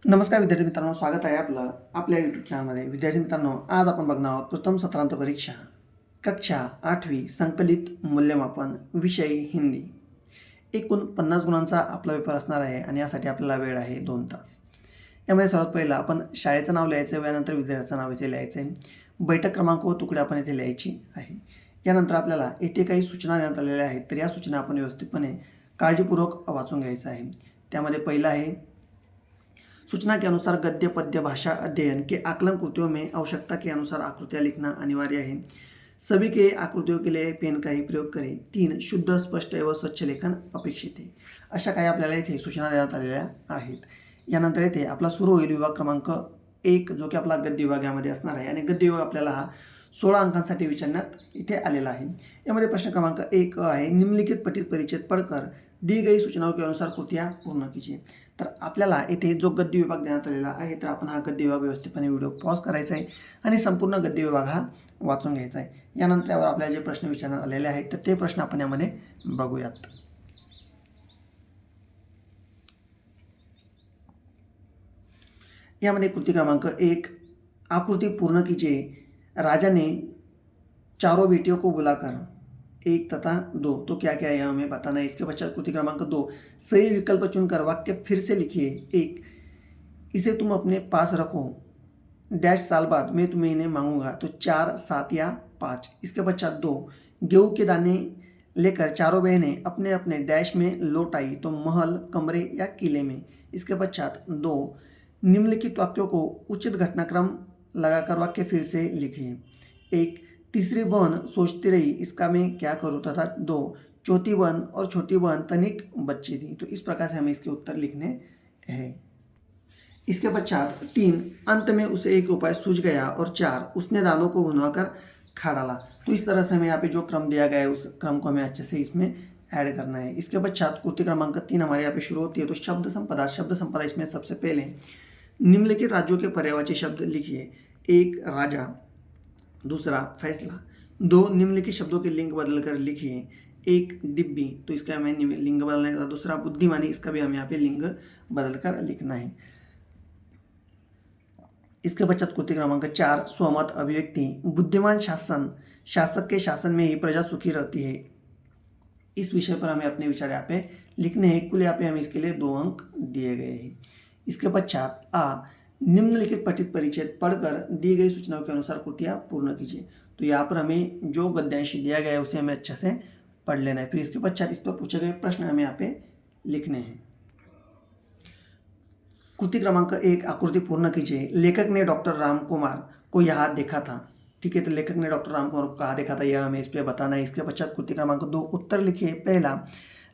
नमस्कार विद्यार्थी मित्रांनो, स्वागत आहे आपलं आपल्या यूट्यूब चॅनलमध्ये. विद्यार्थी मित्रांनो, आज आपण बघणार आहोत प्रथम सत्रांत परीक्षा कक्षा 8वी संकलित मूल्यमापन विषय हिंदी. एकूण 50 गुणांचा आपला पेपर असणार आहे आणि यासाठी आपल्याला वेळ आहे 2 तास. यामध्ये सर्वात पहिलं आपण शाळेचं नाव लिहायचं, यानंतर विद्यार्थ्याचं नाव इथे लिहायचं आहे. बैठक क्रमांक व तुकडे आपण इथे लिहायची आहे. यानंतर आपल्याला येथे काही सूचना देण्यात आलेल्या आहेत, तर या सूचना आपण व्यवस्थितपणे काळजीपूर्वक वाचून घ्यायचं आहे. त्यामध्ये पहिलं आहे, सूचना के अनुसार गद्य पद्य भाषा अध्ययन के आकलन कृतियों में आवश्यकता के अनुसार आकृतियाँ लिखना अनिवार्य है. सभी के आकृतियों के लिए पेन का ही प्रयोग करें. 3 शुद्ध स्पष्ट एवं स्वच्छ लेखन अपेक्षित आहे. अशा काही आपल्याला इथे सूचना देण्यात आलेल्या आहेत. यानंतर इथे आपला सुरू होईल विभाग क्रमांक 1, जो की आपला गद्य विभाग यामध्ये असणार आहे आणि गद्य विभाग आपल्याला हा 16 अंकांसाठी विचारण्यात इथे आलेला आहे. यामध्ये प्रश्न क्रमांक 1 आहे, निम्नलिखित पठित परिच्छेद पढ़कर दी गई सूचनाओं के अनुसार कृतियाँ पूर्ण कीजिए. तर आपल्याला इथे जो गद्य विभाग देण्यात आलेला आहे, तर आपण हा गद्य विभाग व्यवस्थितपणे व्हिडिओ पॉज करायचा आहे आणि संपूर्ण गद्य विभाग हा वाचून घ्यायचा आहे. यानंतर यावर आपल्याला जे प्रश्न विचारण्यात आलेले आहेत, तर ते प्रश्न आपण यामध्ये बघूयात. यामध्ये कृती क्रमांक 1, आकृति पूर्ण कीजिए. राजा ने चारों बेटियों को बुलाकर 1 तथा 2, तो क्या क्या है हमें बताना है. इसके पश्चात कृति क्रमांक 2, सही विकल्प चुनकर वाक्य फिर से लिखिए. 1, इसे तुम अपने पास रखो डैश साल बाद मैं तुम्हें इन्हें मांगूंगा, तो 4, 7 या 5. इसके पश्चात 2, गेहूं के दाने लेकर चारों बहनें अपने अपने डैश में लौट आई, तो महल, कमरे या किले में. इसके पश्चात 2, निम्नलिखित वाक्यों को उचित घटनाक्रम लगाकर वाक्य फिर से लिखिए. 1, तीसरी बहन सोचती रही इसका मैं क्या करूँ, तथा 2, चौथी बहन और छोटी बहन तनिक बच्ची थी. तो इस प्रकार से हमें इसके उत्तर लिखने हैं. इसके पश्चात 3, अंत में उसे एक उपाय सूझ गया, और 4, उसने दानों को भुनवाकर खा डाला. तो इस तरह से हमें यहाँ पे जो क्रम दिया गया है उस क्रम को हमें अच्छे से इसमें ऐड करना है. इसके पश्चात कृति क्रमांक 3 हमारे यहाँ पे शुरू होती है. तो शब्द संपदा इसमें सबसे पहले निम्नलिखित राज्यों के पर्यायवाची शब्द लिखिए. 1, राजा. दूसरा, फैसला. 2, निम्नलिखित शब्दों के लिंग बदलकर लिखिए. 1, डिब्बी, तो इसका हमें लिंग बदलने का. दूसरा, बुद्धिमानी, इसका भी हमें यहाँ पे लिंग बदलकर लिखना है. इसके पश्चात कृति क्रमांक 4, स्वमत अभिव्यक्ति. बुद्धिमान शासक के शासन में ही प्रजा सुखी रहती है. इस विषय पर हमें अपने विचार यहाँ पे लिखने हैं. कुल यहाँ पे हमें इसके लिए 2 अंक दिए गए हैं. इसके पश्चात निम्नलिखित पठित परिच्छेद पढ़कर दी गई सूचनाओं के अनुसार कृतियाँ पूर्ण कीजिए. तो यहाँ पर हमें जो गद्यांश दिया गया है उसे हमें अच्छे से पढ़ लेना है. फिर इसके पश्चात इस पर पूछे गए प्रश्न हमें यहाँ पे लिखने हैं. कृति क्रमांक 1, आकृति पूर्ण कीजिए. लेखक ने डॉक्टर रामकुमार को यहाँ देखा था. ठीक है, तो लेखक ने डॉक्टर रामकुमार को कहाँ देखा था यह हमें इस पर बताना है. इसके पश्चात कृति क्रमांक 2, उत्तर लिखिए. पहला,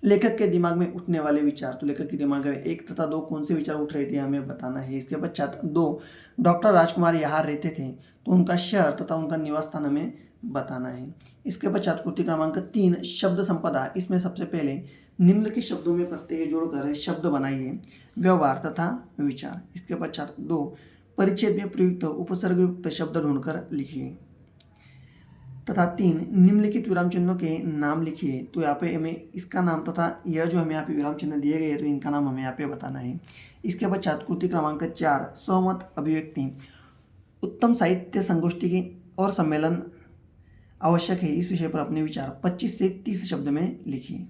लेखक के दिमाग में उठने वाले विचार. तो लेखक के दिमाग में 1 तथा 2 कौन से विचार उठ रहे थे हमें बताना है. इसके पश्चात 2, डॉक्टर राजकुमार यहाँ रहते थे, तो उनका शहर तथा उनका निवास स्थान हमें बताना है. इसके पश्चात कृति क्रमांक 3, शब्द संपदा. इसमें सबसे पहले निम्नलिखित शब्दों में प्रत्यय जोड़कर शब्द बनाइए. व्यवहार तथा विचार. इसके पश्चात 2, परिच्छेद में प्रयुक्त उपसर्गयुक्त शब्द ढूंढकर लिखिए. तथा 3, निम्नलिखित विराम चिन्हों के नाम लिखिए. तो यहाँ पे हमें इसका नाम तथा यह जो हमें यहाँ पे विराम चिन्ह दिए गए हैं, तो इनका नाम हमें यहाँ पे बताना है. इसके पश्चात कृति क्रमांक 4, स्वमत अभिव्यक्ति. उत्तम साहित्य संगोष्ठी की और सम्मेलन आवश्यक है. इस विषय पर अपने विचार 25 से 30 शब्द में लिखिए.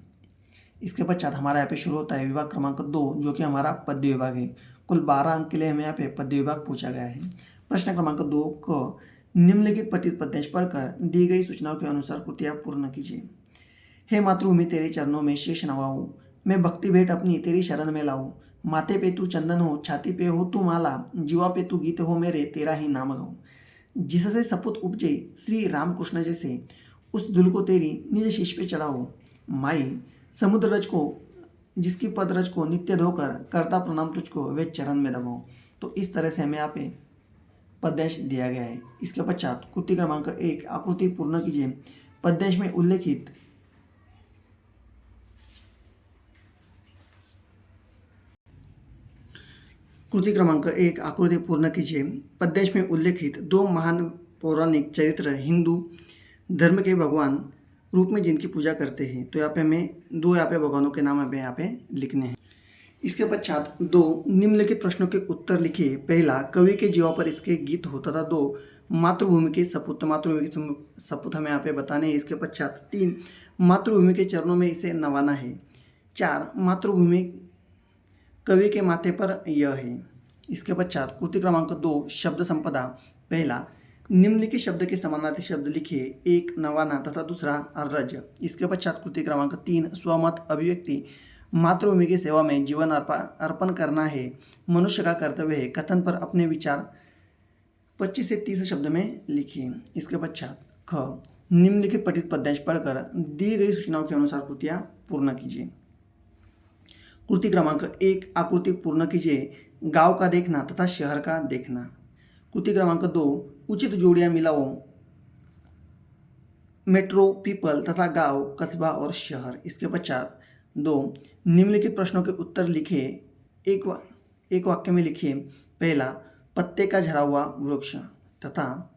इसके पश्चात हमारा यहाँ पे शुरू होता है विभाग क्रमांक 2, जो कि हमारा पद्य विभाग है. कुल 12 अंक के लिए हमें यहाँ पे पद्य विभाग पूछा गया है. प्रश्न क्रमांक 2 क, निम्नलिखित पठित पद्यांश पढ़कर दी गई सूचनाओं के अनुसार कृतियाँ पूर्ण कीजिए. हे मातृभूमि तेरे चरणों में शीश नवाऊं, मैं भक्ति भेंट अपनी तेरी शरण में लाऊं. माथे पे तू चंदन हो, छाती पे हो तू माला, जीवा पे तू गीत हो मेरे, तेरा ही नाम गाऊं. जिससे सपूत उपजे श्री रामकृष्ण जैसे, उस दुल को तेरी निज शीश पे चढ़ाओ. माई समुद्र रज को, जिसकी पद रज को नित्य धोकर करता प्रणाम तुझको, वे चरण में दबाओ. तो इस तरह से हमें यहाँ पे पद्यांश दिया गया है. इसके पश्चात कृति क्रमांक 1, आकृति पूर्ण कीजिए. पद्यांश में उल्लेखित कृति क्रमांक 1, आकृति पूर्ण कीजिए. पद्यांश में उल्लेखित 2 महान पौराणिक चरित्र हिंदू धर्म के भगवान रूप में जिनकी पूजा करते हैं. तो यहाँ पे हमें 2 यहाँ पे भगवानों के नाम हमें यहाँ पे लिखने हैं. इसके पश्चात 2 निम्नलिखित प्रश्नों के उत्तर लिखिए। पहला, कवि के जीवा पर इसके गीत हो तथा 2 मातृभूमि के सपूत। मातृभूमि के सपूत हमें यहाँ पे बताने हैं। इसके पश्चात 3 मातृभूमि के चरणों में इसे नवाना है। 4 मातृभूमि कवि के माथे पर यह है। इसके पश्चात कृति क्रमांक 2 शब्द संपदा। पहला, निम्नलिखित शब्द के समानार्थी शब्द लिखिए। 1 नवाना तथा दूसरा रज। इसके पश्चात कृति क्रमांक 3 स्वमत अभिव्यक्ति। मातृभूमि की सेवा में जीवन अर्पण करना है, मनुष्य का कर्तव्य है। कथन पर अपने विचार 25 से 30 शब्द में लिखिए। इसके पश्चात ख निम्नलिखित पठित पद्यांश पढ़कर दी गई सूचनाओं के अनुसार कृतियाँ पूर्ण कीजिए। कृति क्रमांक 1 आकृति पूर्ण कीजिए। गांव का देखना तथा शहर का देखना। कृति क्रमांक 2 उचित जोड़ियां मिलाओ। मेट्रो, पीपल तथा गांव, कस्बा और शहर। इसके पश्चात 2 निम्नलिखित प्रश्नों के उत्तर लिखिए। एक वाक्य में लिखिए। पहला, पत्ते का झरा हुआ वृक्ष तथा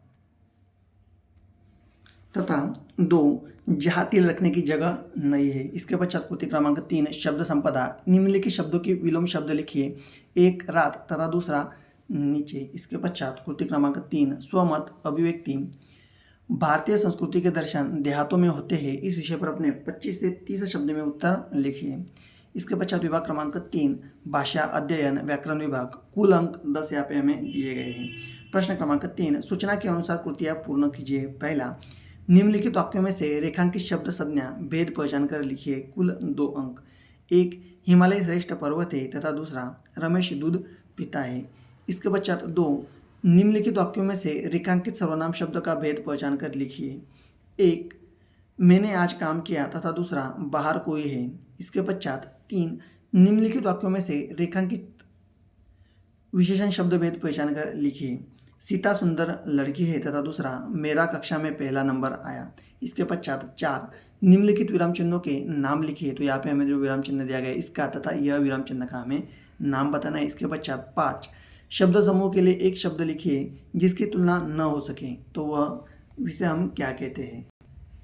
2 जहाँ तिल रखने की जगह नहीं है। इसके पश्चात कृति क्रमांक 3 शब्द संपदा। निम्नलिखित शब्दों की विलोम शब्द लिखिए। 1 रात तथा दूसरा नीचे। इसके पश्चात कृति क्रमांक 3 स्वमत अभिव्यक्ति। भारतीय संस्कृति के दर्शन देहातों में होते हैं। इस विषय पर अपने 25 से 30 शब्द में उत्तर लिखिए। इसके पश्चात विभाग क्रमांक 3 भाषा अध्ययन व्याकरण विभाग। कुल अंक 10 यहाँ पे हमें दिए गए हैं। प्रश्न क्रमांक 3 सूचना के अनुसार कृतियाँ पूर्ण कीजिए। पहला, निम्नलिखित वाक्यों में से रेखांकित शब्द संज्ञा भेद पहचान कर लिखिए। कुल 2 अंक। 1 हिमालय श्रेष्ठ पर्वत है तथा दूसरा रमेश दूध पीता है। इसके पश्चात 2 निम्नलिखित वाक्यों में से रेखांकित सर्वनाम शब्द का भेद पहचान कर लिखिए। 1 मैंने आज काम किया तथा दूसरा बाहर कोई है। इसके पश्चात 3 निम्नलिखित वाक्यों में से रेखांकित विशेषण शब्द भेद पहचान कर लिखिए। सीता सुंदर लड़की है तथा दूसरा मेरा कक्षा में पहला नंबर आया। इसके पश्चात 4 निम्नलिखित विराम चिन्हों के नाम लिखिए। तो यहाँ पे हमें जो विराम चिन्ह दिया गया है इसका तथा यह विराम चिन्ह का हमें नाम बताना है। इसके पश्चात 5 शब्द समूह के लिए एक शब्द लिखिए जिसकी तुलना न हो सके, तो वह इसे हम क्या कहते हैं।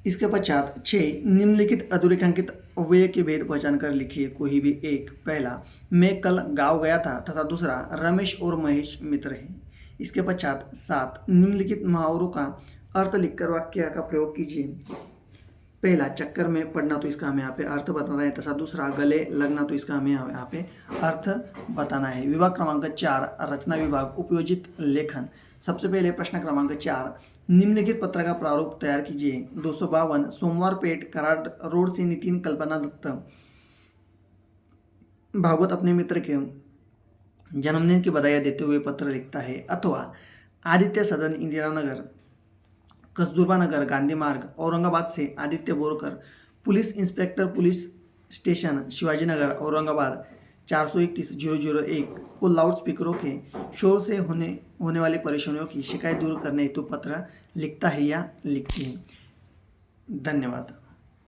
इसके पश्चात 6 निम्नलिखित अधोरेखांकित अव्यय के भेद पहचान कर लिखिए कोई भी एक। पहला, मैं कल गाँव गया था तथा दूसरा रमेश और महेश मित्र हैं। इसके पश्चात 7 निम्नलिखित मुहावरों का अर्थ लिखकर वाक्य का प्रयोग कीजिए। पहला, चक्कर में पड़ना, तो इसका हमें यहाँ पे अर्थ बताना है तथा दूसरा गले लगना, तो इसका हमें यहाँ पे अर्थ बताना है। विभाग क्रमांक 4 रचना विभाग उपयोजित लेखन। सबसे पहले प्रश्न क्रमांक 4 निम्नलिखित पत्र का प्रारूप तैयार कीजिए। 252 सोमवारपेट कराड़ रोड से नितिन कल्पना दत्त भागवत अपने मित्र के जन्मदिन की बधाइयाँ देते हुए पत्र लिखता है। अथवा आदित्य सदन इंदिरा नगर कस्तूरबा नगर गांधी मार्ग औरंगाबाद से Aditya Borkar police inspector police station Shivaji Nagar Aurangabad 431-001 को लाउड स्पीकरों के शोर से होने वाली परेशानियों की शिकायत दूर करने हेतु पत्र लिखता है या लिखती है। धन्यवाद।